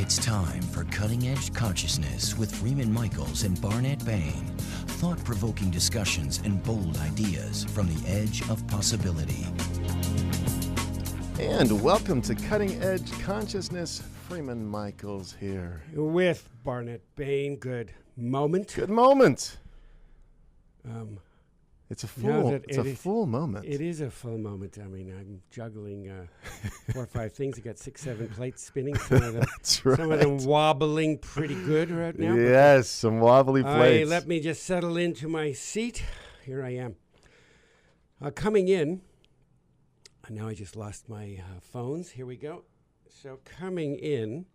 It's time for Cutting Edge Consciousness with Freeman Michaels and Barnet Bain. Thought-provoking discussions and bold ideas from the edge of possibility. And welcome to Cutting Edge Consciousness. Freeman Michaels here. With Barnet Bain. Good moment. Good moment. It's a full moment. It is a full moment. I mean, I'm juggling 4 or 5 things. I got 6, 7 plates spinning. Some of them, That's right. Some of them wobbling pretty good right now. Yes, some wobbly plates. Let me just settle into my seat. Here I am. Coming in. And now I just lost my phones. Here we go. So coming in,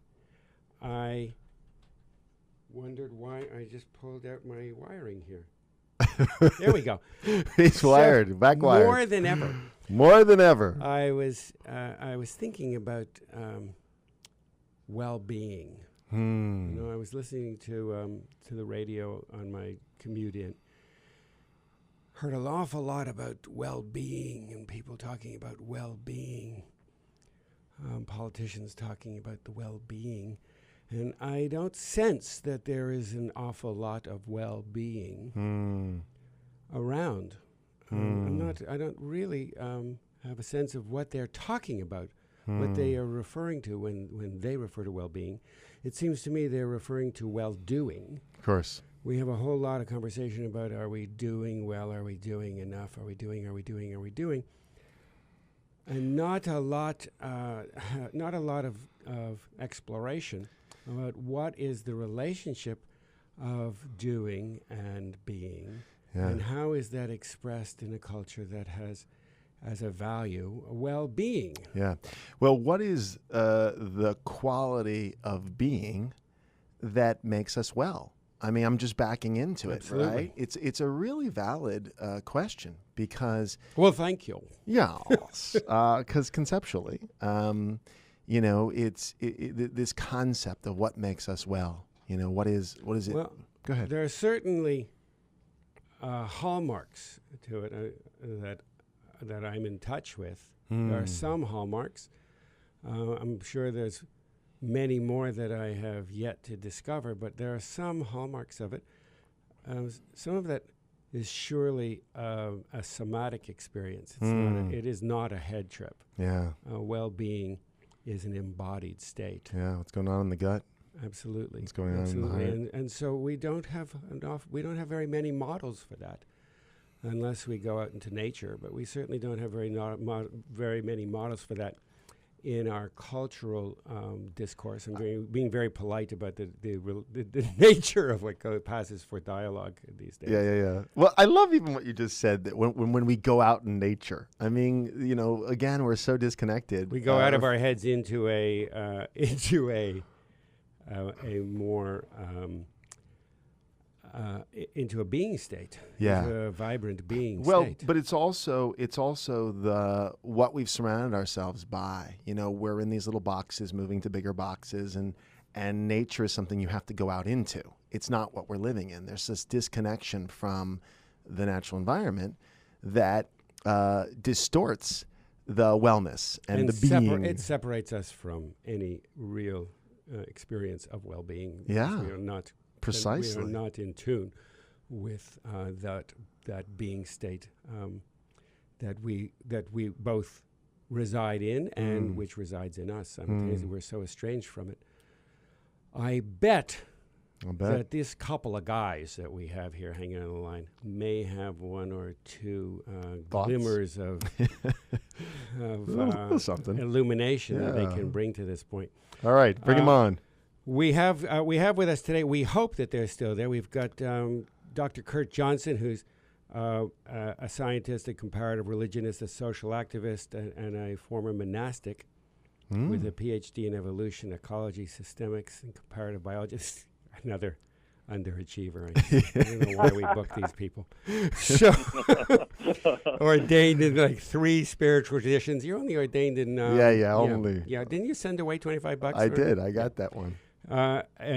I wondered why I just pulled out my wiring here. There we go. He's wired, back wired. More than ever. More than ever. I was thinking about well-being. You know, I was listening to the radio on my commute in. Heard an awful lot about well-being and people talking about well-being. Politicians talking about the well-being. And I don't sense that there is an awful lot of well-being around. I don't really have a sense of what they're talking about, what they are referring to when they refer to well-being. It seems to me they're referring to well-doing. Of course. We have a whole lot of conversation about, are we doing well? Are we doing enough? Are we doing? And not a lot of exploration about what is the relationship of doing and being, and how is that expressed in a culture that has as a value well-being. Yeah. Well, what is the quality of being that makes us well? I mean, I'm just backing into Absolutely. It, right? It's a really valid question because... Well, thank you. Yeah, because conceptually, you know, it's this concept of what makes us well. You know, what is it? Well, go ahead. There are certainly hallmarks to it that I'm in touch with. There are some hallmarks. I'm sure there's many more that I have yet to discover, but there are some hallmarks of it. Some of that is surely a somatic experience. It is not a head trip. Yeah. Well-being is an embodied state. Yeah. What's going on in the gut? Absolutely. What's going on in the heart? And so we don't have very many models for that, unless we go out into nature. But we certainly don't have very many models for that in our cultural discourse. I'm being very polite about the nature of what passes for dialogue these days. Yeah. Well, I love even what you just said, that when we go out in nature. I mean, you know, again, we're so disconnected. We go out of our heads into a more into a being state, into a vibrant being state. Well, but it's also the what we've surrounded ourselves by. You know, we're in these little boxes, moving to bigger boxes, and nature is something you have to go out into. It's not what we're living in. There's this disconnection from the natural environment that distorts the wellness and the being. It separates us from any real experience of well-being. Yeah. We are not precisely. We are not in tune with that being state that we both reside in and which resides in us. Simultaneously, we're so estranged from it. I bet that this couple of guys that we have here hanging on the line may have one or two glimmers of something illumination that they can bring to this point. All right, bring them on. We have with us today, we hope that they're still there, we've got Dr. Kurt Johnson, who's a scientist, a comparative religionist, a social activist, and a former monastic with a PhD in evolution, ecology, systemics, and comparative biology. Another underachiever. I don't know why we book these people. So ordained in like 3 spiritual traditions. You're only ordained in... only. Yeah, didn't you send away $25? I did. I got that one.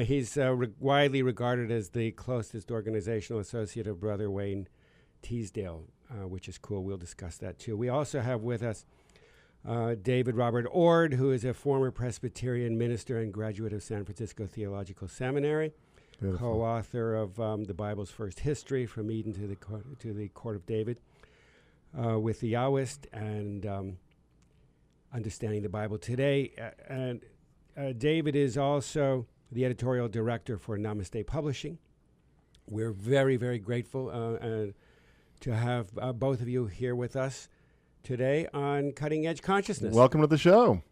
He's widely regarded as the closest organizational associate of Brother Wayne Teasdale, which is cool. We'll discuss that too. We also have with us David Robert Ord, who is a former Presbyterian minister and graduate of San Francisco Theological Seminary, co-author of The Bible's First History, From Eden to the Court of David, with the Yahwist, and Understanding the Bible Today. And David is also the editorial director for Namaste Publishing. We're very, very grateful to have both of you here with us today on Cutting Edge Consciousness. Welcome to the show.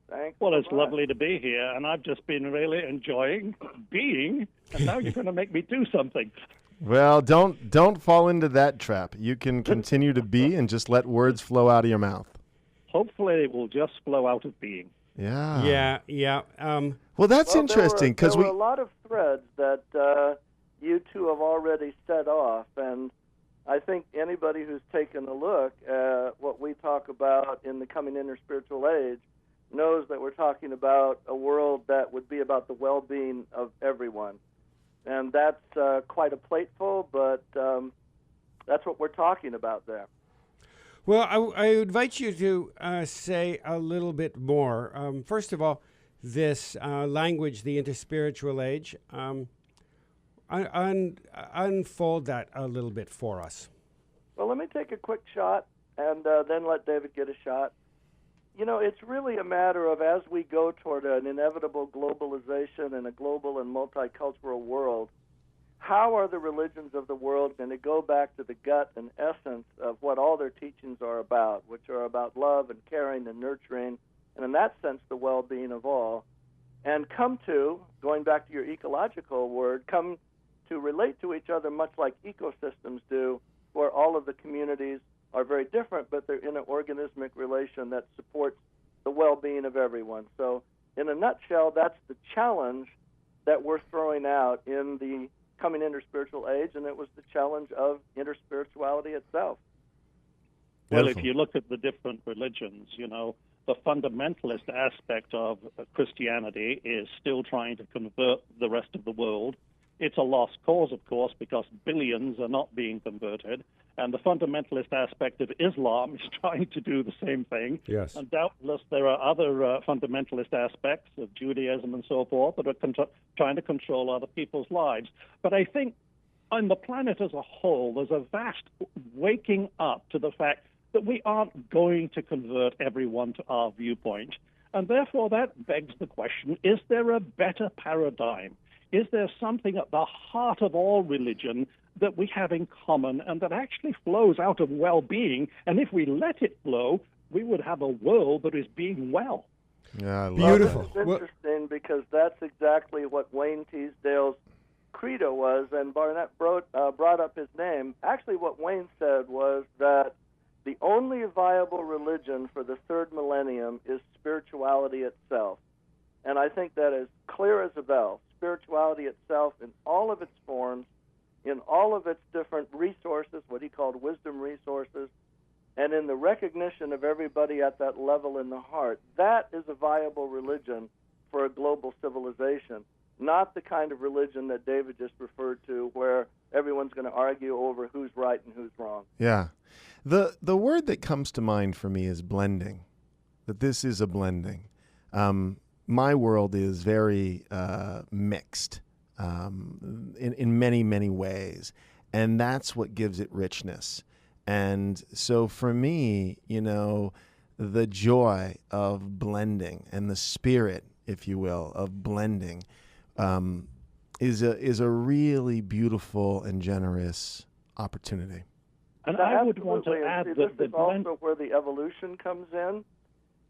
Thanks. Well, it's lovely to be here, and I've just been really enjoying being, and now you're going to make me do something. Well, don't fall into that trap. You can continue to be and just let words flow out of your mouth. Hopefully it will just flow out of being. Yeah. Yeah. Well, that's interesting because there were a lot of threads that you two have already set off, and I think anybody who's taken a look at what we talk about in the Coming Interspiritual Age knows that we're talking about a world that would be about the well-being of everyone. And that's quite a plateful, but that's what we're talking about there. Well, I invite you to say a little bit more. First of all, this language, the Interspiritual Age, unfold that a little bit for us. Well, let me take a quick shot and then let David get a shot. You know, it's really a matter of, as we go toward an inevitable globalization and a global and multicultural world, how are the religions of the world going to go back to the gut and essence of what all their teachings are about, which are about love and caring and nurturing, and in that sense, the well-being of all, and come to, going back to your ecological word, come to relate to each other much like ecosystems do, where all of the communities are very different, but they're in an organismic relation that supports the well-being of everyone. So in a nutshell, that's the challenge that we're throwing out in the Coming Interspiritual Age, and it was the challenge of interspirituality itself. Well, if you look at the different religions, you know, the fundamentalist aspect of Christianity is still trying to convert the rest of the world. It's a lost cause, of course, because billions are not being converted. And the fundamentalist aspect of Islam is trying to do the same thing. Yes. And doubtless there are other fundamentalist aspects of Judaism and so forth that are trying to control other people's lives. But I think on the planet as a whole, there's a vast waking up to the fact that we aren't going to convert everyone to our viewpoint. And therefore that begs the question, is there a better paradigm? Is there something at the heart of all religion that we have in common and that actually flows out of well-being? And if we let it flow, we would have a world that is being well. Yeah, Beautiful. Well, it's interesting because that's exactly what Wayne Teasdale's credo was, and Barnet brought up his name. Actually, what Wayne said was that the only viable religion for the third millennium is spirituality itself. And I think that is clear as a bell. Spirituality itself in all of its forms, in all of its different resources, what he called wisdom resources, and in the recognition of everybody at that level in the heart. That is a viable religion for a global civilization, not the kind of religion that David just referred to where everyone's going to argue over who's right and who's wrong. Yeah. The word that comes to mind for me is blending, that this is a blending. My world is very mixed in many, many ways, and that's what gives it richness. And so for me, you know, the joy of blending and the spirit, if you will, of blending is a really beautiful and generous opportunity. And I would want to add that that this is also where the evolution comes in,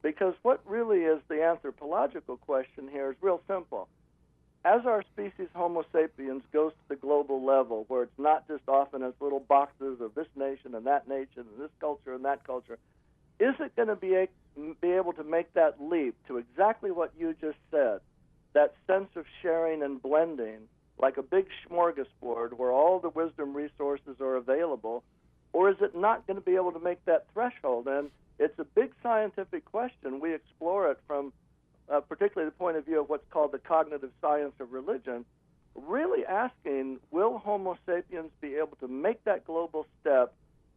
because what really is the anthropological question here is real simple. As our species Homo sapiens goes to the global level, where it's not just often as little boxes of this nation and that nation and this culture and that culture, is it going to be able to make that leap to exactly what you just said, that sense of sharing and blending, like a big smorgasbord where all the wisdom resources are available, or is it not going to be able to make that threshold? And it's a big scientific question. We explore it from particularly the point of view of what's called the cognitive science of religion, really asking, will Homo sapiens be able to make that global step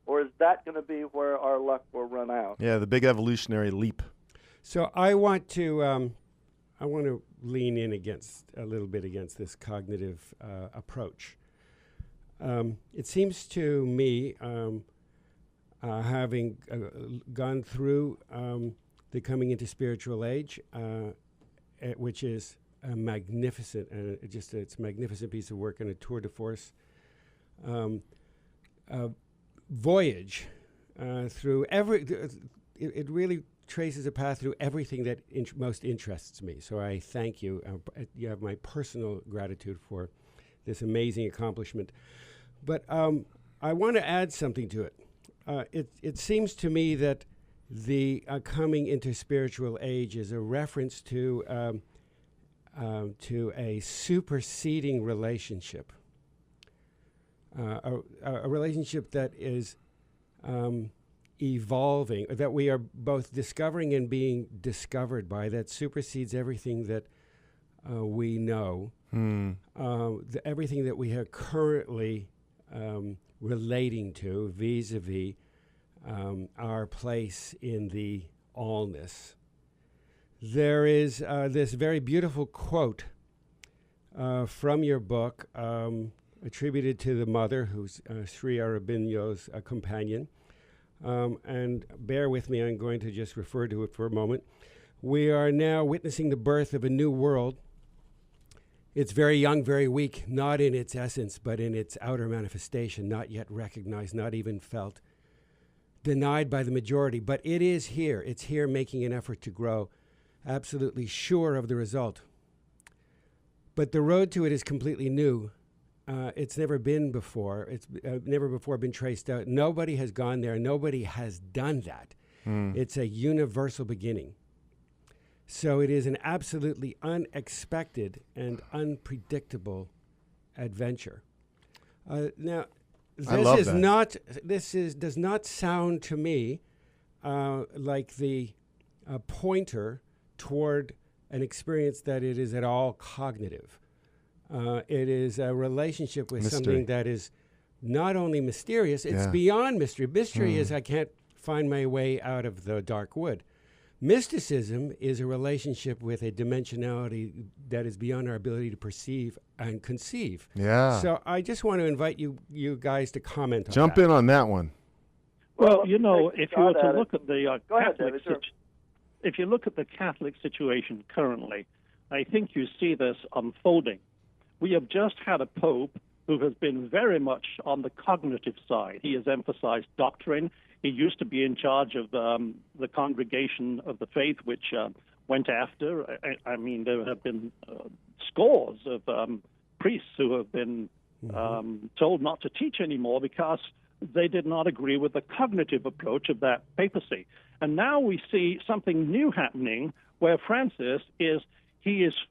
Or is that going to be where our luck will run out? Yeah, the big evolutionary leap. So I want to lean in a little bit against this cognitive approach. It seems to me, having gone through the Coming Interspiritual Age, which is a magnificent, it's a magnificent piece of work and a tour de force voyage through it really traces a path through everything that most interests me. So I thank you. You have my personal gratitude for this amazing accomplishment. But I want to add something to it. It seems to me that the Coming Interspiritual Age is a reference to a superseding relationship, a relationship that is evolving, that we are both discovering and being discovered by, that supersedes everything that we know, everything that we are currently relating to vis-a-vis our place in the allness. There is this very beautiful quote from your book, attributed to the mother, who's Sri Aurobindo's companion. And bear with me, I'm going to just refer to it for a moment. We are now witnessing the birth of a new world. It's very young, very weak, not in its essence, but in its outer manifestation, not yet recognized, not even felt, denied by the majority. But it is here. It's here making an effort to grow, absolutely sure of the result. But the road to it is completely new. It's never been before. It's never before been traced out. Nobody has gone there. Nobody has done that. It's a universal beginning. So it is an absolutely unexpected and unpredictable adventure. Now, this does not sound to me like the pointer toward an experience that it is at all cognitive. It is a relationship with something that is not only mysterious, it's beyond mystery. Mystery is I can't find my way out of the dark wood. Mysticism is a relationship with a dimensionality that is beyond our ability to perceive and conceive. Yeah. So I just want to invite you guys to comment on that. Jump in on that one. Well, you know, if you were to look at the Catholic if you look at the Catholic situation currently, I think you see this unfolding. We have just had a pope who has been very much on the cognitive side. He has emphasized doctrine. He used to be in charge of the Congregation of the Faith, which went after. I mean, there have been scores of priests who have been told not to teach anymore because they did not agree with the cognitive approach of that papacy. And now we see something new happening where Francis is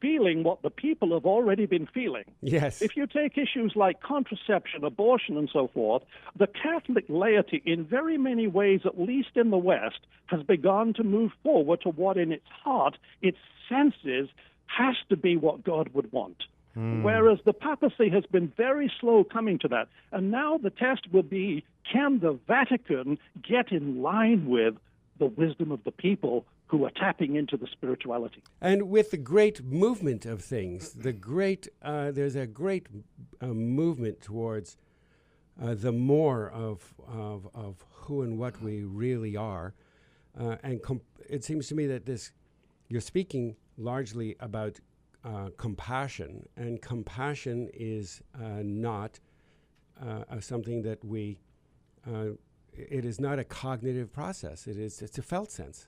feeling what the people have already been feeling. Yes. If you take issues like contraception, abortion, and so forth, the Catholic laity, in very many ways, at least in the West, has begun to move forward to what in its heart, its senses, has to be what God would want. Whereas the papacy has been very slow coming to that. And now the test will be, can the Vatican get in line with the wisdom of the people who are tapping into the spirituality? And with the great movement of things, there's a great movement towards the more of who and what we really are. And it seems to me that you're speaking largely about compassion, and compassion is not something that it is not a cognitive process. It's a felt sense.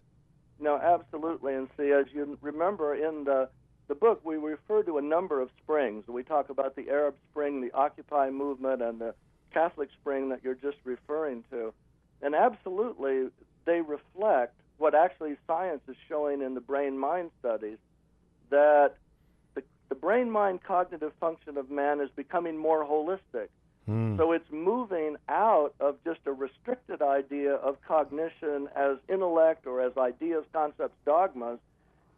No, absolutely. And see, as you remember in the book, we refer to a number of springs. We talk about the Arab Spring, the Occupy movement, and the Catholic Spring that you're just referring to. And absolutely, they reflect what actually science is showing in the brain-mind studies, that the brain-mind cognitive function of man is becoming more holistic. So it's moving out of just a restricted idea of cognition as intellect or as ideas, concepts, dogmas,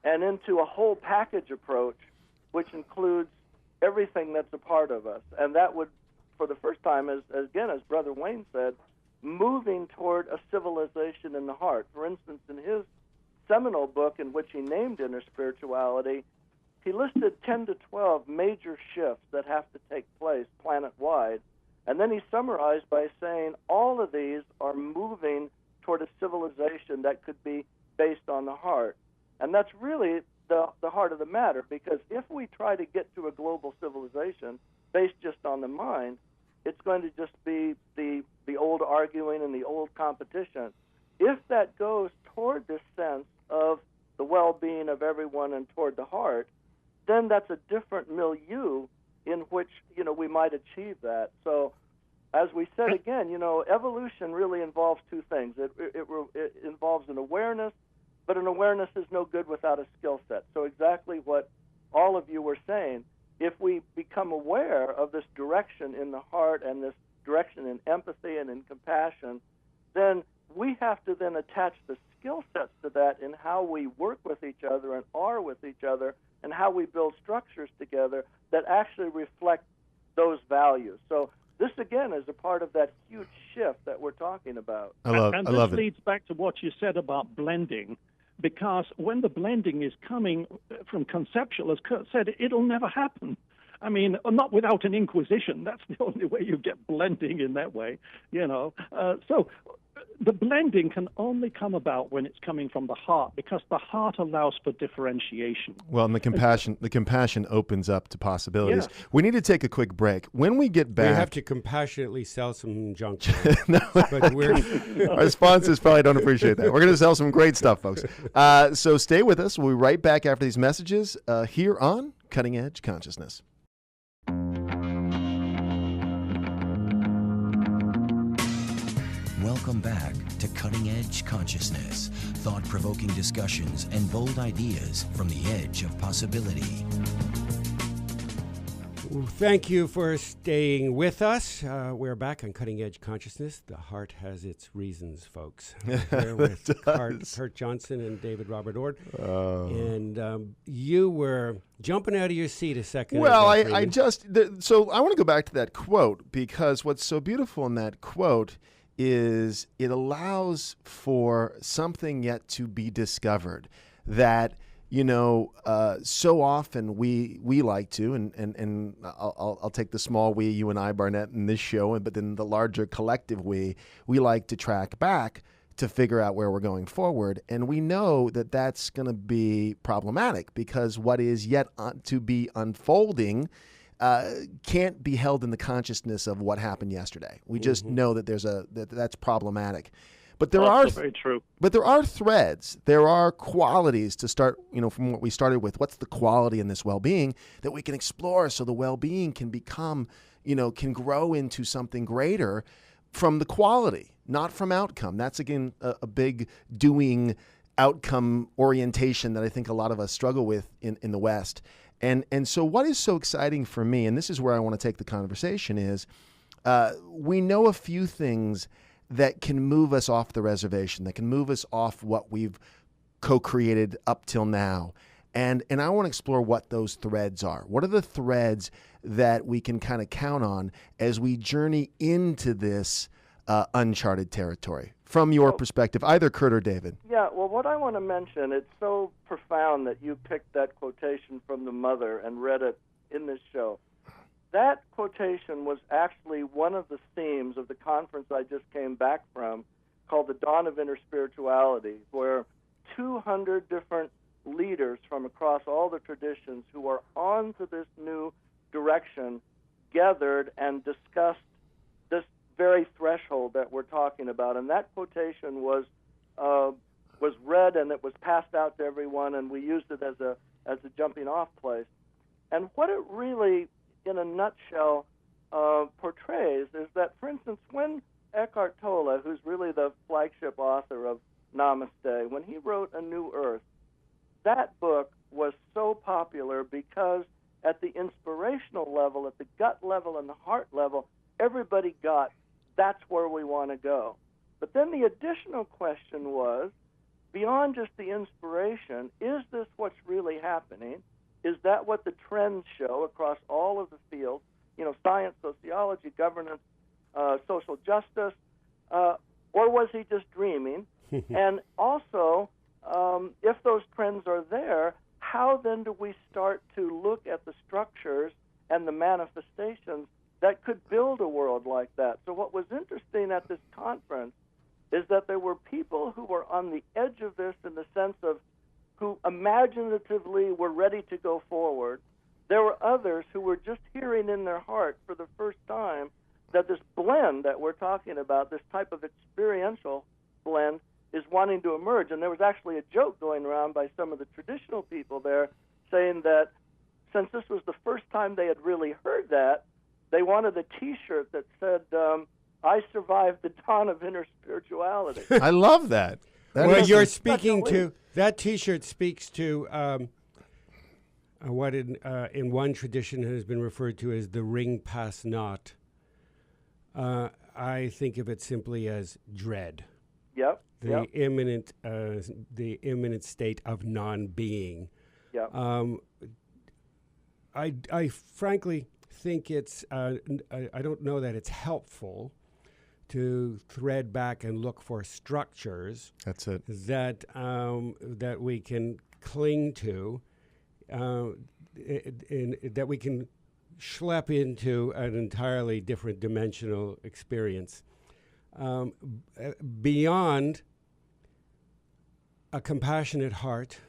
and into a whole package approach, which includes everything that's a part of us. And that would, for the first time, as Brother Wayne said, moving toward a civilization in the heart. For instance, in his seminal book in which he named Interspirituality, he listed 10 to 12 major shifts that have to take place planet-wide, and then he summarized by saying all of these are moving toward a civilization that could be based on the heart. And that's really the heart of the matter, because if we try to get to a global civilization based just on the mind, it's going to just be the old arguing and the old competition. If that goes toward this sense of the well-being of everyone and toward the heart, then that's a different milieu in which, we might achieve that. So, as we said again, evolution really involves two things. It involves an awareness, but an awareness is no good without a skill set. So exactly what all of you were saying, if we become aware of this direction in the heart and this direction in empathy and in compassion, then we have to then attach the skill sets to that in how we work with each other and are with each other and how we build structures together that actually reflect those values. So this, again, is a part of that huge shift that we're talking about. And this leads back to what you said about blending, because when the blending is coming from conceptual, as Kurt said, it'll never happen. I mean, not without an inquisition. That's the only way you get blending in that way, So the blending can only come about when it's coming from the heart, because the heart allows for differentiation. Well, and the compassion opens up to possibilities. Yeah. We need to take a quick break. When we get back, we have to compassionately sell some junk. No. But our sponsors probably don't appreciate that. We're going to sell some great stuff, folks. So stay with us. We'll be right back after these messages here on Cutting Edge Consciousness. Welcome back to Cutting Edge Consciousness, thought-provoking discussions and bold ideas from the edge of possibility. Thank you for staying with us. We're back on Cutting Edge Consciousness. The heart has its reasons, folks. We're with Kurt Johnson and David Robert Ord. And you were jumping out of your seat a second ago. Well, so I want to go back to that quote, because what's so beautiful in that quote is it allows for something yet to be discovered that, so often we like to, and I'll take the small we, you and I, Barnett, in this show, but then the larger collective we like to track back to figure out where we're going forward. And we know that that's going to be problematic, because what is yet to be unfolding can't be held in the consciousness of what happened yesterday. We just know that that's problematic. But that's very true. But there are threads. There are qualities to start, from what we started with. What's the quality in this well-being that we can explore, so the well-being can become, can grow into something greater from the quality, not from outcome. That's, again, a big doing outcome orientation that I think a lot of us struggle with in the West. And so what is so exciting for me, and this is where I want to take the conversation, is we know a few things that can move us off the reservation, that can move us off what we've co-created up till now. And I want to explore what those threads are. What are the threads that we can kind of count on as we journey into this uncharted territory? From your perspective, either Kurt or David. Yeah, well, what I want to mention, it's so profound that you picked that quotation from the mother and read it in this show. That quotation was actually one of the themes of the conference I just came back from, called the Dawn of Interspirituality, where 200 different leaders from across all the traditions who are on to this new direction gathered and discussed this very threshold that we're talking about. And that quotation was read, and it was passed out to everyone, and we used it as a jumping off place. And what it really, in a nutshell, portrays is that, for instance, when Eckhart Tolle, who's really the flagship author of Namaste, when he wrote A New Earth, that book was so popular because at the inspirational level, at the gut level and the heart level, everybody got, that's where we want to go. But then the additional question was, beyond just the inspiration, is this what's really happening? Is that what the trends show across all of the fields? Science, sociology, governance, social justice. or was he just dreaming? And also, if those trends are there, how then do we start to look at the structures and the manifestations that could build a world like that? So what was interesting at this conference is that there were people who were on the edge of this in the sense of who imaginatively were ready to go forward. There were others who were just hearing in their heart for the first time that this blend that we're talking about, this type of experiential blend, is wanting to emerge. And there was actually a joke going around by some of the traditional people there saying that since this was the first time they had really heard that, they wanted a T-shirt that said, I survived the dawn of interspirituality. I love that. Well, you're speaking to, that T-shirt speaks to what in one tradition has been referred to as the ring pass not. I think of it simply as dread. Yep. The imminent state of non-being. Yep. I frankly think it's. I don't know that it's helpful to thread back and look for structures. That's it. That that we can cling to, that we can schlep into an entirely different dimensional experience. Beyond a compassionate heart,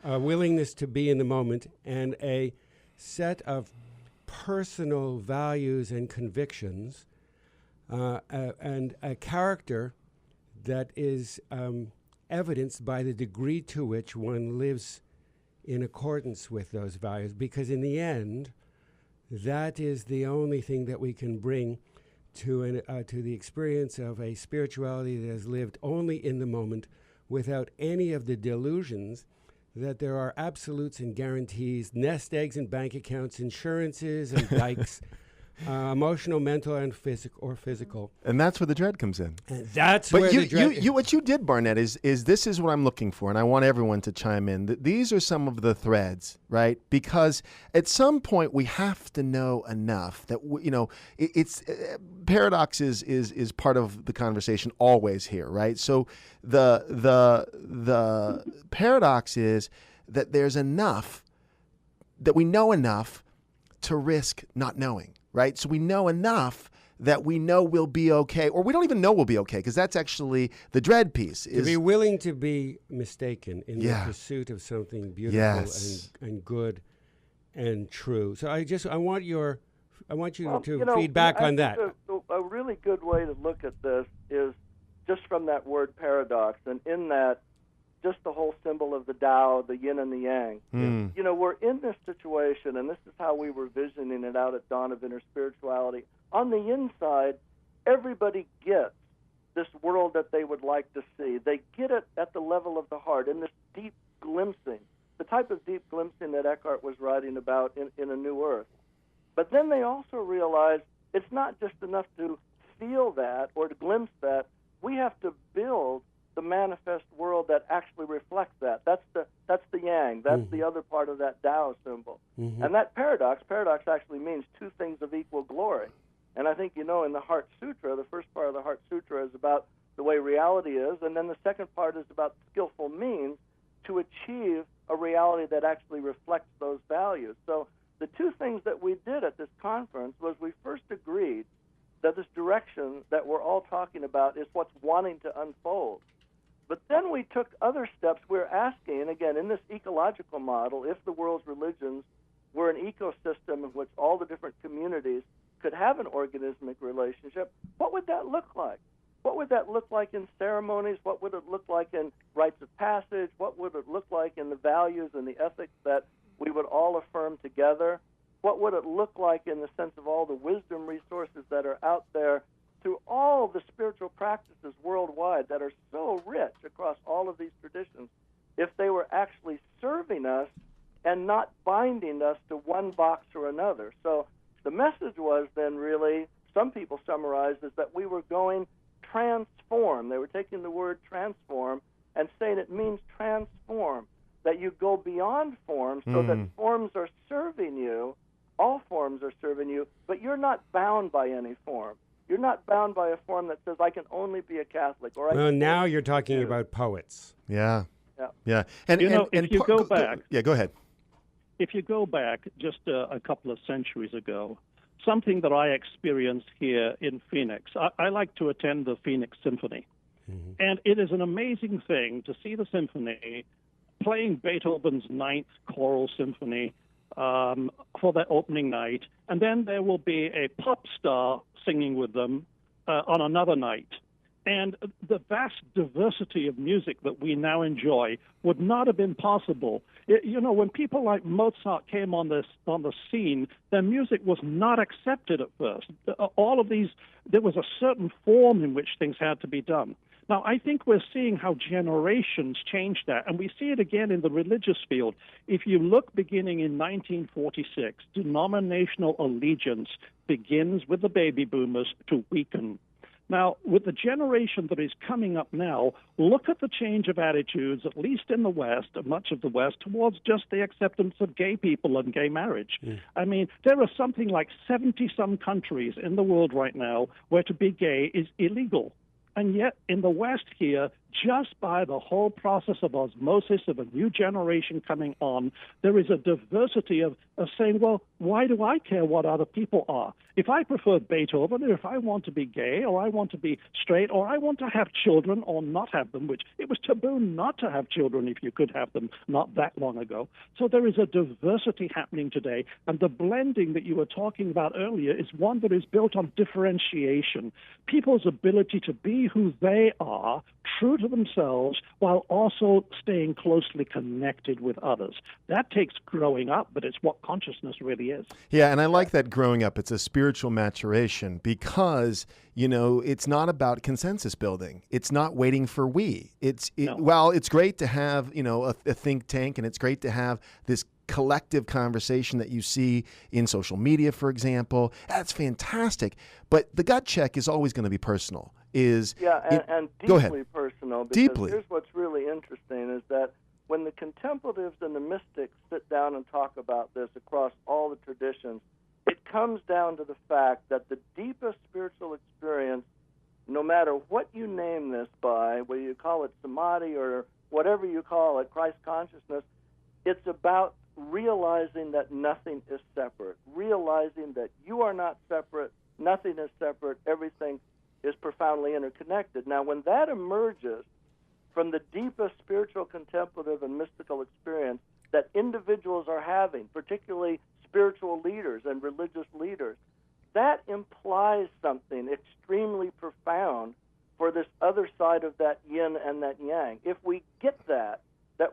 a willingness to be in the moment, and a set of personal values and convictions, and a character that is evidenced by the degree to which one lives in accordance with those values. Because in the end, that is the only thing that we can bring to the experience of a spirituality that has lived only in the moment, without any of the delusions that there are absolutes and guarantees, nest eggs and bank accounts, insurances and dikes, emotional, mental, and physical. And that's where the dread comes in. And that's where the dread... What you did, Barnet, is this is what I'm looking for, and I want everyone to chime in. These are some of the threads, right? Because at some point we have to know enough that, it's paradox is part of the conversation always here, right? So the paradox is that there's enough, that we know enough to risk not knowing. Right? So we know enough that we know we'll be okay, or we don't even know we'll be okay, because that's actually the dread piece. To be willing to be mistaken in the pursuit of something beautiful and good and true. So I want you to feed back on that. A really good way to look at this is just from that word paradox, and in that, just the whole symbol of the Tao, the yin and the yang. We're in this situation, and this is how we were visioning it out at Dawn of Interspirituality. On the inside, everybody gets this world that they would like to see. They get it at the level of the heart, in this deep glimpsing, the type of deep glimpsing that Eckhart was writing about in A New Earth. But then they also realize it's not just enough to feel that or to glimpse that. We have to build the manifest world that actually reflects that. That's the yang. That's the other part of that Tao symbol. And that paradox actually means two things of equal glory. And I think, in the Heart Sutra, the first part of the Heart Sutra is about the way reality is, and then the second part is about skillful means to achieve a reality that actually reflects those values. So the two things that we did at this conference was we first agreed that this direction that we're all talking about is what's wanting to unfold. But then we took other steps. We're asking, again, in this ecological model, if the world's religions were an ecosystem in which all the different communities could have an organismic relationship, what would that look like? What would that look like in ceremonies? What would it look like in rites of passage? What would it look like in the values and the ethics that we would all affirm together? What would it look like in the sense of all the wisdom resources that are out there through all the spiritual practices worldwide that are so rich across all of these traditions, if they were actually serving us and not binding us to one box or another? So the message was then really, some people summarized, is that we were going transform. They were taking the word transform and saying it means transform, that you go beyond form so that forms are serving you, all forms are serving you, but you're not bound by any form. You're not bound bound by a form that says I can only be a Catholic. Or well, now you're talking about poets. Yeah. Yeah. Yeah. And if you go back, go ahead. if you go back just a couple of centuries ago, something that I experienced here in Phoenix, I like to attend the Phoenix Symphony. Mm-hmm. And it is an amazing thing to see the symphony playing Beethoven's Ninth Choral Symphony for their opening night. And then there will be a pop star singing with them on another night. And the vast diversity of music that we now enjoy would not have been possible. When people like Mozart came on the scene, their music was not accepted at first. All of these, there was a certain form in which things had to be done. Now, I think we're seeing how generations change that, and we see it again in the religious field. If you look beginning in 1946, denominational allegiance begins with the baby boomers to weaken. Now, with the generation that is coming up now, look at the change of attitudes, at least in the West, much of the West, towards just the acceptance of gay people and gay marriage. Mm. I mean, there are something like 70-some countries in the world right now where to be gay is illegal. And yet, in the West here, just by the whole process of osmosis of a new generation coming on, there is a diversity of saying, well, why do I care what other people are? If I prefer Beethoven, or if I want to be gay, or I want to be straight, or I want to have children or not have them, which it was taboo not to have children if you could have them not that long ago. So there is a diversity happening today, and the blending that you were talking about earlier is one that is built on differentiation. People's ability to be who they are, true to themselves, while also staying closely connected with others. That takes growing up, but it's what consciousness really is. Yeah, and I like that growing up. It's a spiritual maturation because, it's not about consensus building. It's not waiting for we. Well, it's great to have, a think tank, and it's great to have this collective conversation that you see in social media, for example. That's fantastic. But the gut check is always going to be personal. And deeply personal. Because deeply. Here's what's really interesting is that when the contemplatives and the mystics sit down and talk about this across all the traditions, it comes down to the fact that the deepest spiritual experience, no matter what you name this by, whether you call it samadhi or whatever you call it, Christ consciousness, it's about realizing that nothing is separate, realizing that you are not separate, nothing is separate, everything is profoundly interconnected. Now, when that emerges from the deepest spiritual, contemplative, and mystical experience that individuals are having, particularly spiritual leaders and religious leaders, that implies something extremely profound for this other side of that yin and that yang. If we get that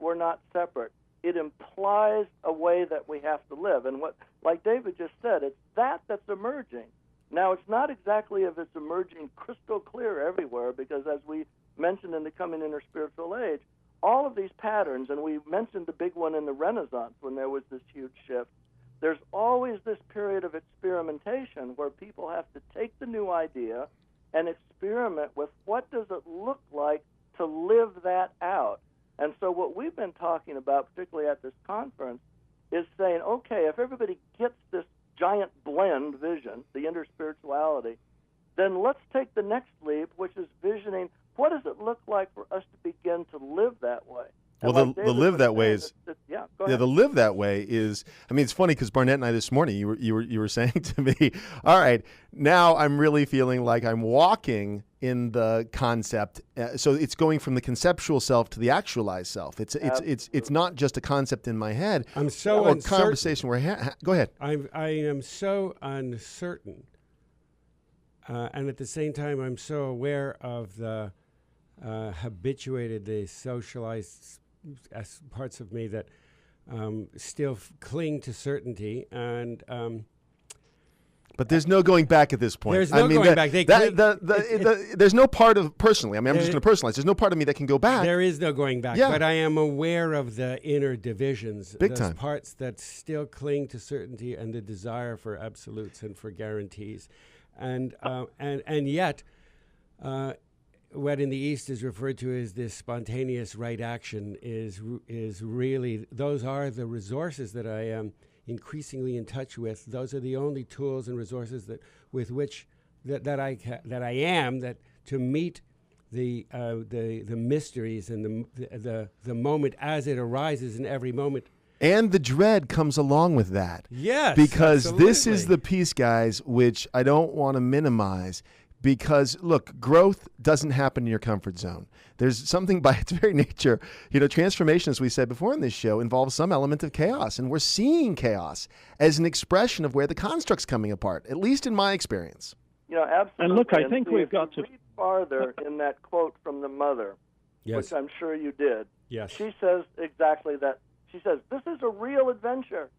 we're not separate, it implies a way that we have to live. And what, like David just said, it's that's emerging. Now, it's not exactly if it's emerging crystal clear everywhere, because as we mentioned in the Coming Interspiritual Age, all of these patterns, and we mentioned the big one in the Renaissance when there was this huge shift, there's always this period of experimentation where people have to take the new idea and experiment with what does it look like to live that out. And so what we've been talking about, particularly at this conference, is saying, okay, if everybody gets this giant blend vision, the interspirituality, then let's take the next leap, which is visioning what does it look like for us to begin to live that way. Well, the live that way is the live that way is. I mean, it's funny because Barnett and I this morning, you were saying to me, all right, now I'm really feeling like I'm walking in the concept. So it's going from the conceptual self to the actualized self. It's not just a concept in my head. I'm so or uncertain. Conversation where go ahead. I am so uncertain, and at the same time, I'm so aware of the habituated, the socialized parts of me that still cling to certainty, and but there's no going back at this point. There's no going back. There's no part of personally. I mean, I'm just going to personalize. There's no part of me that can go back. There is no going back. Yeah. But I am aware of the inner divisions, Big those time. parts that still cling to certainty and the desire for absolutes and for guarantees, and yet. What in the East is referred to as this spontaneous right action is really, those are the resources that I am increasingly in touch with. Those are the only tools and resources with which that I am, that to meet the mysteries and the moment as it arises in every moment. And the dread comes along with that. Yes, because absolutely. This is the piece, guys, which I don't want to minimize. Because, look, growth doesn't happen in your comfort zone. There's something by its very nature. Transformation, as we said before in this show, involves some element of chaos. And we're seeing chaos as an expression of where the construct's coming apart, at least in my experience. Absolutely. And look, I think we've got to read farther in that quote from the mother, Yes. which I'm sure you did. Yes. She says exactly that. She says, this is a real adventure,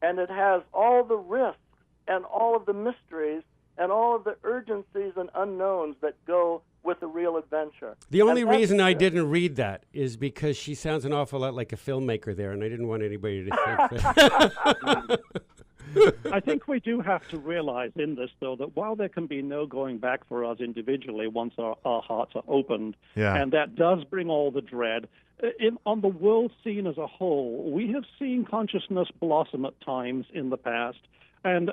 and it has all the risks and all of the mysteries and all of the urgencies and unknowns that go with a real adventure. The only reason I didn't read that is because she sounds an awful lot like a filmmaker there, and I didn't want anybody to think that. I think we do have to realize in this, though, that while there can be no going back for us individually once our hearts are opened, and that does bring all the dread, on the world scene as a whole, we have seen consciousness blossom at times in the past. And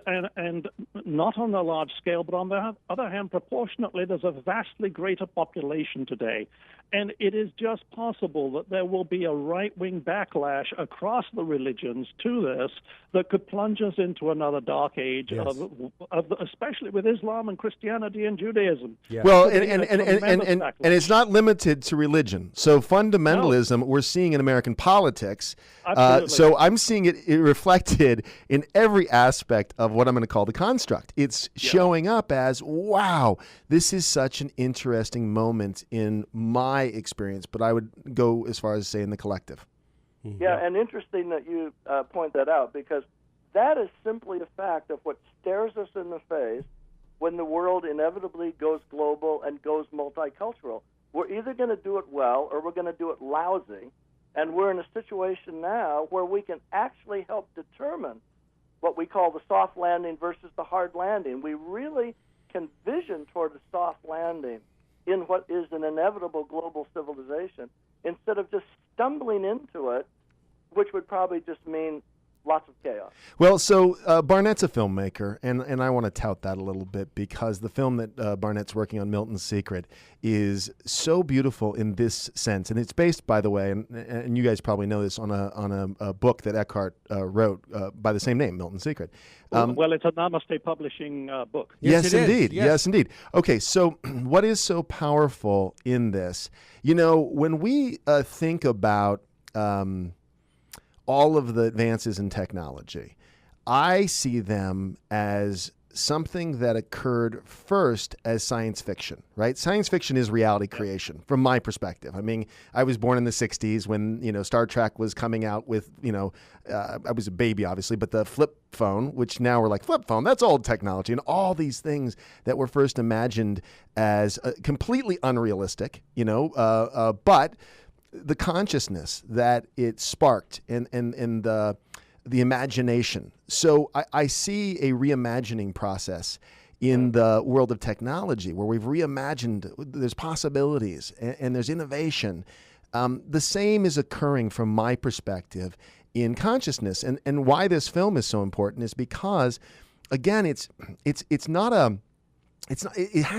not on a large scale, but on the other hand, proportionately, there's a vastly greater population today. And it is just possible that there will be a right-wing backlash across the religions to this that could plunge us into another dark age, Yes. especially with Islam and Christianity and Judaism. Yeah. Well, Could be and a tremendous and backlash. it's not limited to religion. So fundamentalism, we're seeing in American politics. Absolutely. So I'm seeing it reflected in every aspect of what I'm going to call the construct. It's showing up as, wow, this is such an interesting moment in my experience, but I would go as far as saying the collective. Yeah, and interesting that you point that out, because that is simply a fact of what stares us in the face when the world inevitably goes global and goes multicultural. We're either going to do it well or we're going to do it lousy, and we're in a situation now where we can actually help determine what we call the soft landing versus the hard landing. We really can vision toward a soft landing in what is an inevitable global civilization, instead of just stumbling into it, which would probably just mean lots of chaos. Well, so Barnett's a filmmaker, and I want to tout that a little bit, because the film that Barnett's working on, Milton's Secret, is so beautiful in this sense. And it's based, by the way, and you guys probably know this, on a book that Eckhart wrote by the same name, Milton's Secret. Well, it's a Namaste Publishing book. Yes, it is. indeed. Yes. Yes, indeed. Okay, so what is so powerful in this? When we think about all of the advances in technology, I see them as something that occurred first as science fiction, right? Science fiction is reality creation from my perspective. I mean, I was born in the 60s when, Star Trek was coming out with, I was a baby, obviously, but the flip phone, which now we're like, flip phone, that's old technology, and all these things that were first imagined as completely unrealistic, but the consciousness that it sparked and the imagination. So I see a reimagining process in the world of technology where we've reimagined, there's possibilities and there's innovation. The same is occurring from my perspective in consciousness. And why this film is so important is because, again, it has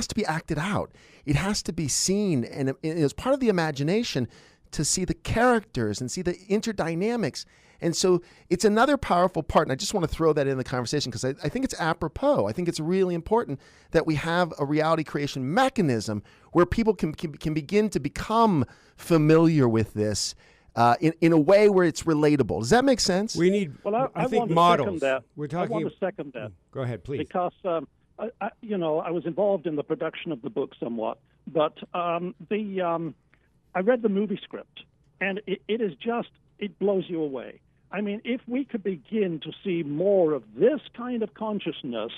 to be acted out. It has to be seen, and it's part of the imagination to see the characters and see the interdynamics. And so it's another powerful part, and I just want to throw that in the conversation because I think it's apropos. I think it's really important that we have a reality creation mechanism where people can begin to become familiar with this in a way where it's relatable. Does that make sense? We need, Well, I think, want to models. second that. We're talking. I want to second that. Go ahead, please. Because I was involved in the production of the book somewhat, but I read the movie script, and it blows you away. I mean, if we could begin to see more of this kind of consciousness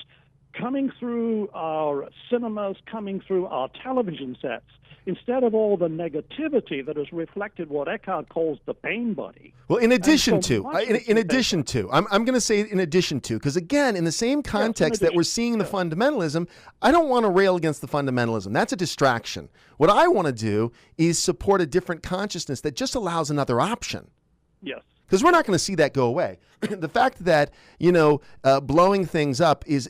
coming through our cinemas, coming through our television sets, instead of all the negativity that has reflected what Eckhart calls the pain body. Well, in addition to, I'm going to say in addition to, because again, in the same context that we're seeing the fundamentalism, I don't want to rail against the fundamentalism. That's a distraction. What I want to do is support a different consciousness that just allows another option. Yes. because we're not going to see that go away. The fact that, blowing things up is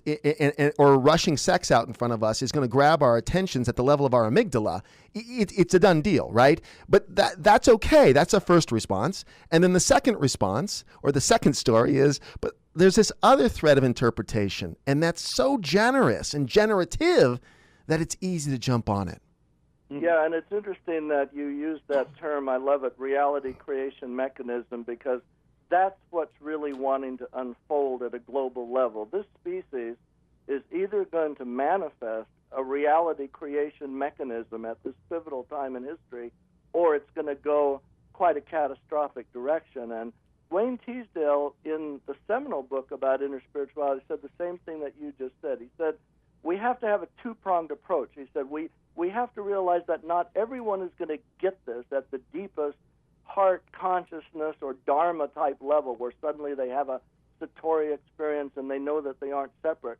or rushing sex out in front of us is going to grab our attentions at the level of our amygdala. It's a done deal, right? But that's okay. That's a first response. And then the second response, or the second story, is, but there's this other thread of interpretation, and that's so generous and generative that it's easy to jump on it. Yeah, and it's interesting that you use that term. I love it, reality creation mechanism, because that's what's really wanting to unfold at a global level. This species is either going to manifest a reality creation mechanism at this pivotal time in history, or it's going to go quite a catastrophic direction. And Wayne Teasdale, in the seminal book about interspirituality, said the same thing that you just said. He said, we have to have a two-pronged approach. He said, we have to realize that not everyone is going to get this at the deepest heart consciousness or dharma type level, where suddenly they have a satori experience and they know that they aren't separate.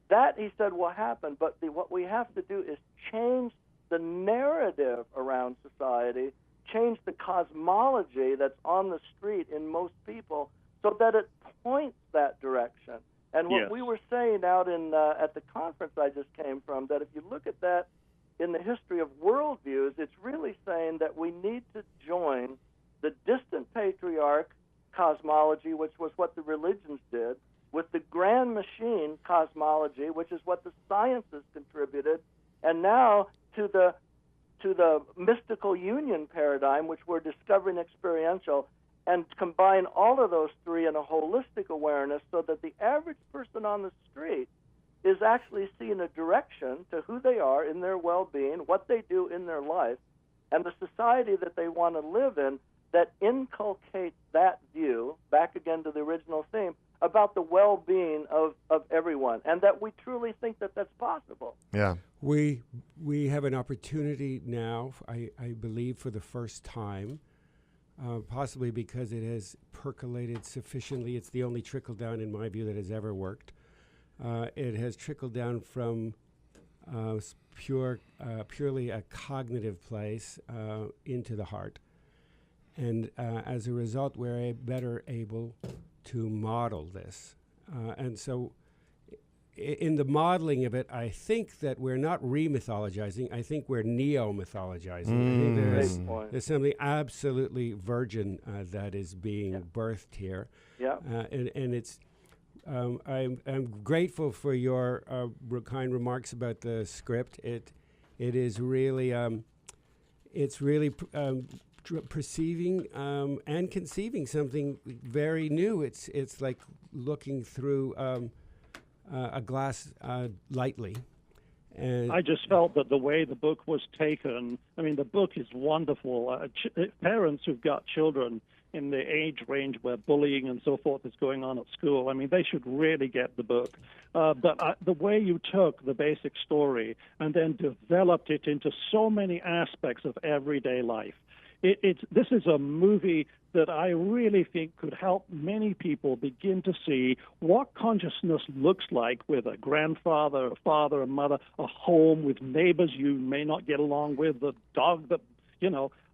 That, he said, will happen, but what we have to do is change the narrative around society, change the cosmology that's on the street in most people, so that it points that direction. And what we were saying out at the conference I just came from, that if you look at that in the history of worldviews, it's really saying that we need to join the distant patriarch cosmology, which was what the religions did, with the grand machine cosmology, which is what the sciences contributed, and now to the mystical union paradigm, which we're discovering experiential, and combine all of those three in a holistic awareness, so that the average person on the street is actually seeing a direction to who they are in their well-being, what they do in their life, and the society that they want to live in that inculcates that view, back again to the original theme, about the well-being of everyone, and that we truly think that that's possible. Yeah. We have an opportunity now, I believe for the first time, possibly because it has percolated sufficiently. It's the only trickle-down, in my view, that has ever worked. It has trickled down from purely a cognitive place into the heart. And as a result, we're better able to model this. And so in the modeling of it, I think that we're not re-mythologizing. I think we're neo-mythologizing. I think there's something absolutely virgin that is being birthed here. Yeah. And it's I'm grateful for your kind remarks about the script. It is really perceiving and conceiving something very new. It's like looking through a glass lightly. And I just felt that the way the book was taken, I mean, the book is wonderful. Parents who've got children in the age range where bullying and so forth is going on at school, I mean, they should really get the book. But the way you took the basic story and then developed it into so many aspects of everyday life, this is a movie that I really think could help many people begin to see what consciousness looks like with a grandfather, a father, a mother, a home with neighbors you may not get along with, the dog that,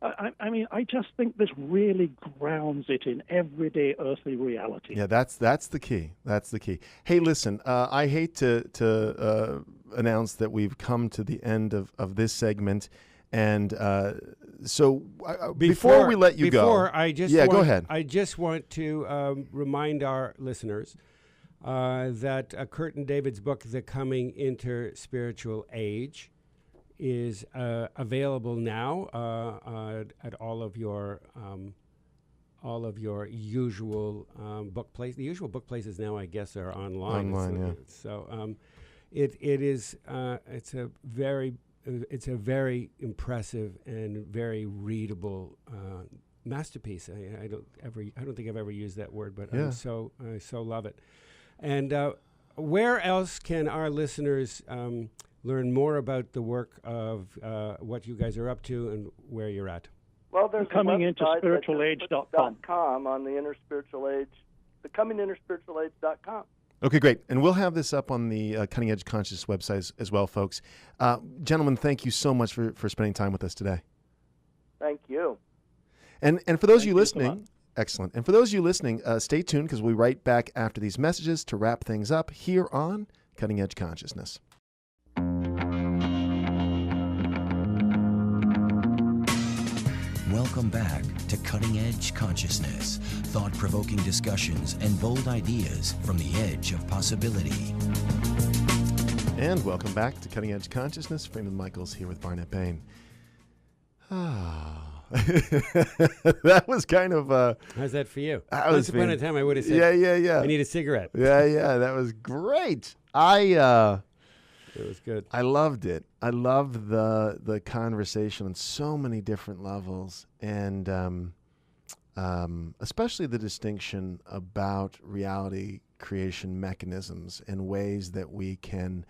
I mean, I just think this really grounds it in everyday earthly reality. Yeah, that's the key. That's the key. Hey, listen, I hate to announce that we've come to the end of this segment. And so before we let you go, go ahead. I just want to remind our listeners that Kurt and David's book, The Coming Interspiritual Age, is available now at all of your usual book places. The usual book places now, I guess, are online. So it is it's a very impressive and very readable masterpiece. I don't think I've ever used that word, but I so love it. And where else can our listeners learn more about the work of what you guys are up to and where you're at? Well, there's Coming Interspiritualage.com on the Interspiritual Age, the ComingInterspiritualAge.com. Okay, great. And we'll have this up on the Cutting Edge Conscious website as well, folks. Gentlemen, thank you so much for spending time with us today. Thank you. And for those of you listening, Excellent. And for those of you listening, stay tuned because we'll be right back after these messages to wrap things up here on Cutting Edge Consciousness. Welcome back to Cutting Edge Consciousness, thought-provoking discussions and bold ideas from the edge of possibility. And welcome back to Cutting Edge Consciousness. Freeman Michaels here with Barnet Bain. That was kind of... How's that for you? Once upon a time I would have said, yeah. I need a cigarette. Yeah, that was great. It was good. I loved it. I loved the conversation on so many different levels, and especially the distinction about reality creation mechanisms and ways that we can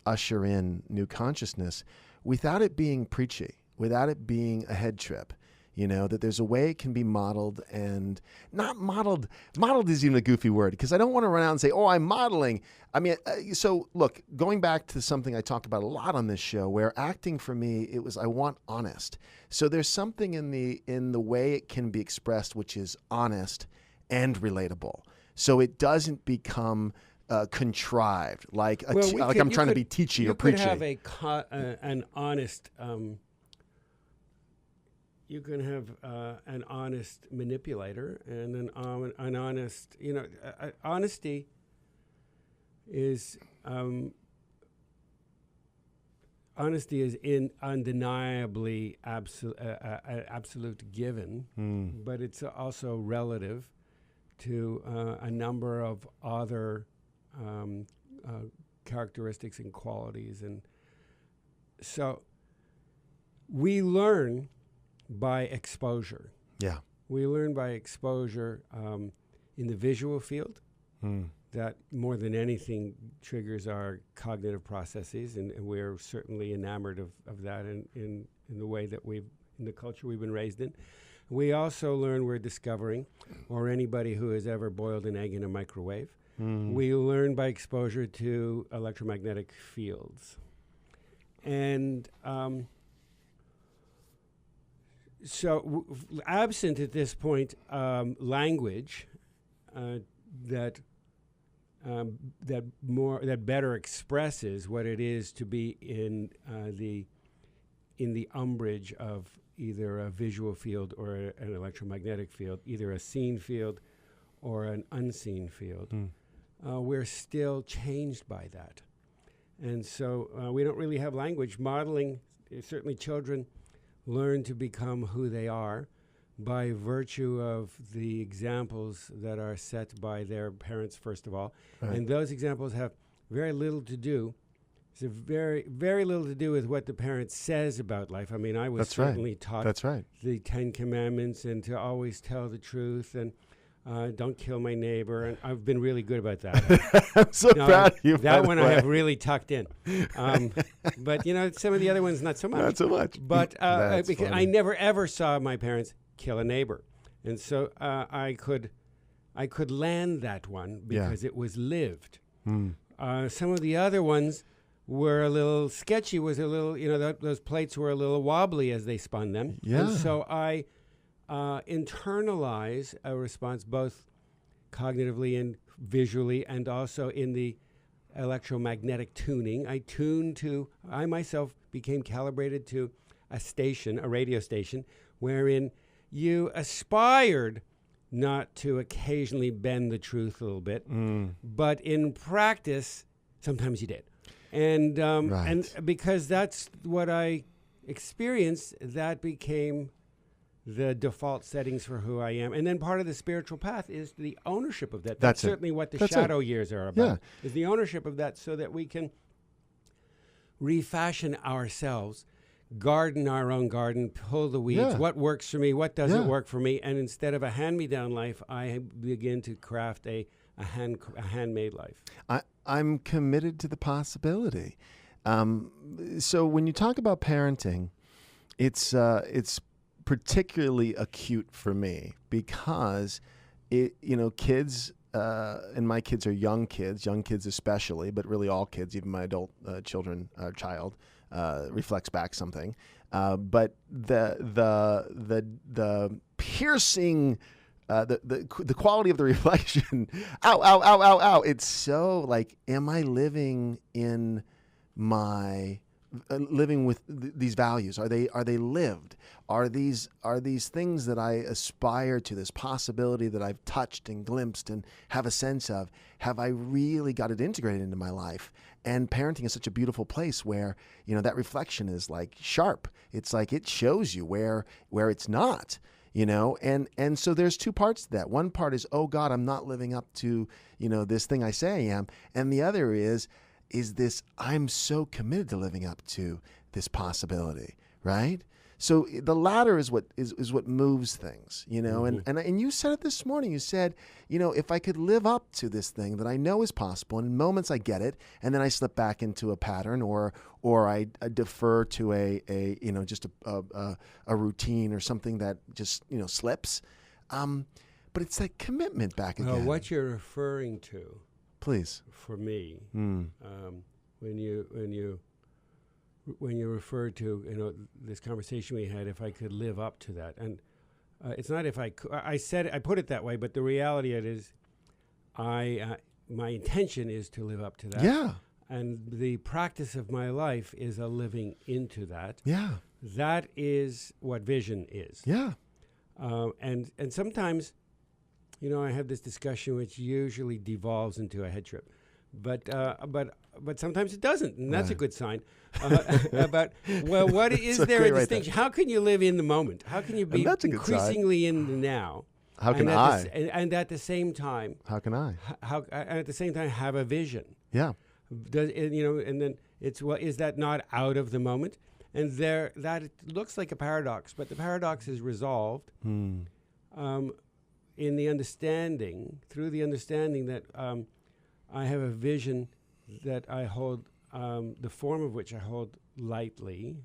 usher in new consciousness without it being preachy, without it being a head trip. You know, that there's a way it can be modeled, and not modeled. Modeled is even a goofy word, because I don't want to run out and say, oh, I'm modeling. I mean, so look, going back to something I talk about a lot on this show, where acting for me, it was, I want honest. So there's something in the way it can be expressed, which is honest and relatable. So it doesn't become contrived, like I'm trying to be teachy or preachy. You could have an honest... you can have an honest manipulator and an honest, honesty is undeniably absolute given, but it's also relative to a number of other characteristics and qualities. And so we learn by exposure. Yeah. We learn by exposure in the visual field. That more than anything triggers our cognitive processes, and we're certainly enamored of that in the way that in the culture we've been raised in. We also learn, we're discovering, or anybody who has ever boiled an egg in a microwave, we learn by exposure to electromagnetic fields. And so absent at this point language that better expresses what it is to be in the umbrage of either a visual field or an electromagnetic field, either a seen field or an unseen field. We're still changed by that. And so we don't really have language. Modeling, certainly children learn to become who they are by virtue of the examples that are set by their parents, first of all. Right. And those examples have very little to do. So very, very little to do with what the parent says about life. I mean, I was certainly taught the 10 Commandments and to always tell the truth and don't kill my neighbor. And I've been really good about that. I'm so proud of you. That one I have really tucked in. But, some of the other ones, not so much. Not so much. But because I never, ever saw my parents kill a neighbor. And so I could land that one because it was lived. Some of the other ones were a little sketchy, was a little, those plates were a little wobbly as they spun them. Yeah. And so I internalize a response both cognitively and visually and also in the electromagnetic tuning. I myself became calibrated to a radio station, wherein you aspired not to occasionally bend the truth a little bit, but in practice, sometimes you did. And and because that's what I experienced, that became the default settings for who I am. And then part of the spiritual path is the ownership of that. That's certainly what the shadow years are about, is the ownership of that so that we can refashion ourselves, garden our own garden, pull the weeds, what works for me, what doesn't work for me. And instead of a hand-me-down life, I begin to craft a handmade life. I'm committed to the possibility. So when you talk about parenting, it's particularly acute for me because kids, and my kids are young kids especially, but really all kids, even my adult child reflects back something. But the piercing, the quality of the reflection. Ow, ow, ow, ow, ow. It's so like, am I living in my living with these values? Are they lived? Are these things that I aspire to, this possibility that I've touched and glimpsed and have a sense of, have I really got it integrated into my life? And parenting is such a beautiful place where, that reflection is like sharp. It's like it shows you where it's not, and so there's two parts to that. One part is, oh God, I'm not living up to, this thing I say I am. And the other is this, I'm so committed to living up to this possibility, right? So the latter is what moves things, and you said it this morning. You said, if I could live up to this thing that I know is possible, and in moments I get it, and then I slip back into a pattern, or I defer to a just a routine or something that just slips. But it's that commitment back again. What you're referring to, please, for me, when you refer to this conversation we had, if I could live up to that, and it's not if I could. I put it that way, but the reality it is, my intention is to live up to that. Yeah. And the practice of my life is a living into that. Yeah. That is what vision is. Yeah. And sometimes, I have this discussion which usually devolves into a head trip, but sometimes it doesn't, and that's a good sign. About what is there a distinction? How can you live in the moment? How can you be increasingly in the now? How can I? And at the same time, how can I? And at the same time have a vision? Yeah. And then it's, is that not out of the moment? And that looks like a paradox, but the paradox is resolved in the understanding, through the understanding that I have a vision that I hold, the form of which I hold lightly,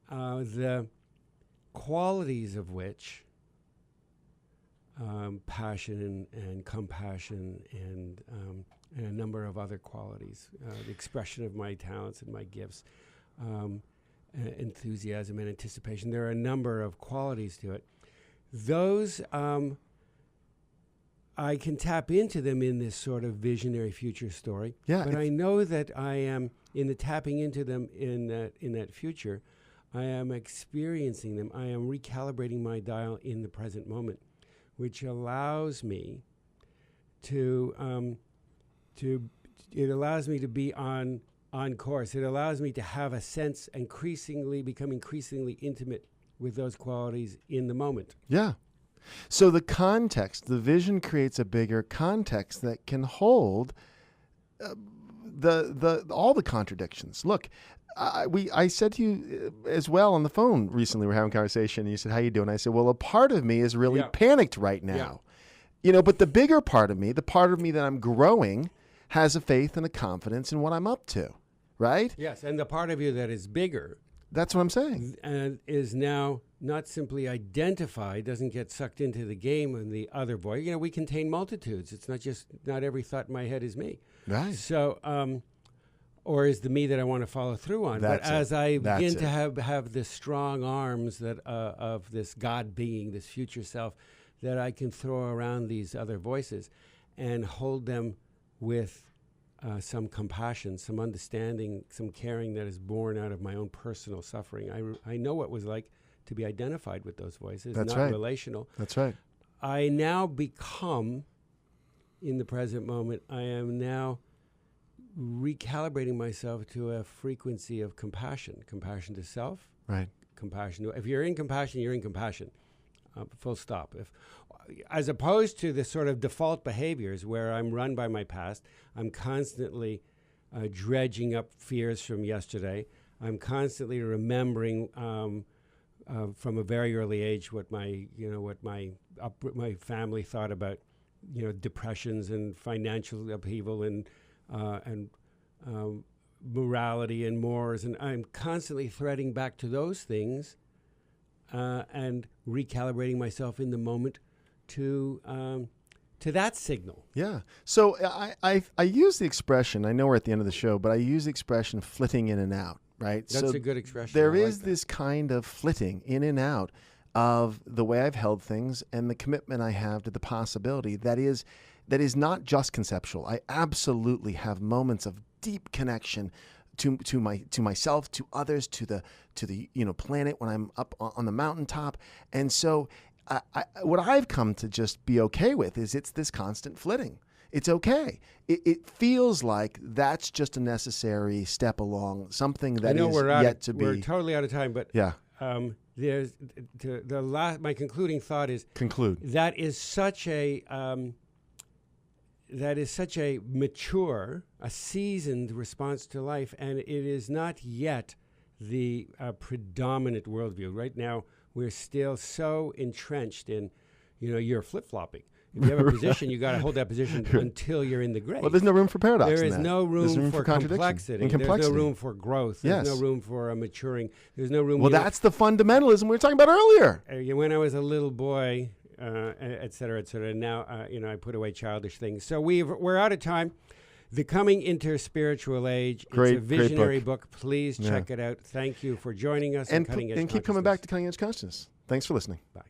the qualities of which, passion and compassion and a number of other qualities, the expression of my talents and my gifts, enthusiasm and anticipation. There are a number of qualities to it. Those, I can tap into them in this sort of visionary future story. Yeah, but I know that I am, in the tapping into them in that future, I am experiencing them. I am recalibrating my dial in the present moment, which allows me to it allows me to be on course. It allows me to have a sense, become increasingly intimate with those qualities in the moment. Yeah. So the context, the vision creates a bigger context that can hold all the contradictions. Look, I said to you as well on the phone recently, we're having a conversation, and you said, how you doing? I said, well, a part of me is really panicked right now. Yeah. But the bigger part of me, the part of me that I'm growing, has a faith and a confidence in what I'm up to, right? Yes, and the part of you that is bigger. That's what I'm saying. And is now not simply identified, doesn't get sucked into the game and the other voice. We contain multitudes. It's not every thought in my head is me. Right. So, or is the me that I want to follow through on. But as I begin to have the strong arms that of this God being, this future self, that I can throw around these other voices and hold them with some compassion, some understanding, some caring that is born out of my own personal suffering. I know what it was like to be identified with those voices, That's not right. relational. That's right. I now become, in the present moment, I am now recalibrating myself to a frequency of compassion to self. Right. Compassion. If you're in compassion, you're in compassion. Full stop. As opposed to the sort of default behaviors where I'm run by my past, I'm constantly dredging up fears from yesterday. I'm constantly remembering from a very early age what my family thought about, depressions and financial upheaval and morality and mores, and I'm constantly threading back to those things and recalibrating myself in the moment to that signal. Yeah. So I use the expression, I know we're at the end of the show, but I use the expression flitting in and out, right? That's so a good expression. There is this kind of flitting in and out of the way I've held things and the commitment I have to the possibility that is not just conceptual. I absolutely have moments of deep connection to myself, to others, to the planet when I'm up on the mountaintop. And so what I've come to just be okay with is it's this constant flitting. It's okay. It feels like that's just a necessary step along something that is yet to be. We're totally out of time, but yeah. There's my concluding thought is conclude. That is such a mature, a seasoned response to life, and it is not yet the predominant worldview. Right now, we're still so entrenched in, you're flip-flopping. If you have a position, you got to hold that position until you're in the grave. Well, there's no room for paradox. There is no room for complexity. There's no room for growth. There's no room for maturing. There's no room. Well, that's the fundamentalism we were talking about earlier. When I was a little boy, et cetera, et cetera. And now, I put away childish things. So we're out of time. The Coming Interspiritual Age. It's a visionary book. Please check it out. Thank you for joining us. And keep coming back to Cutting Edge Consciousness. Thanks for listening. Bye.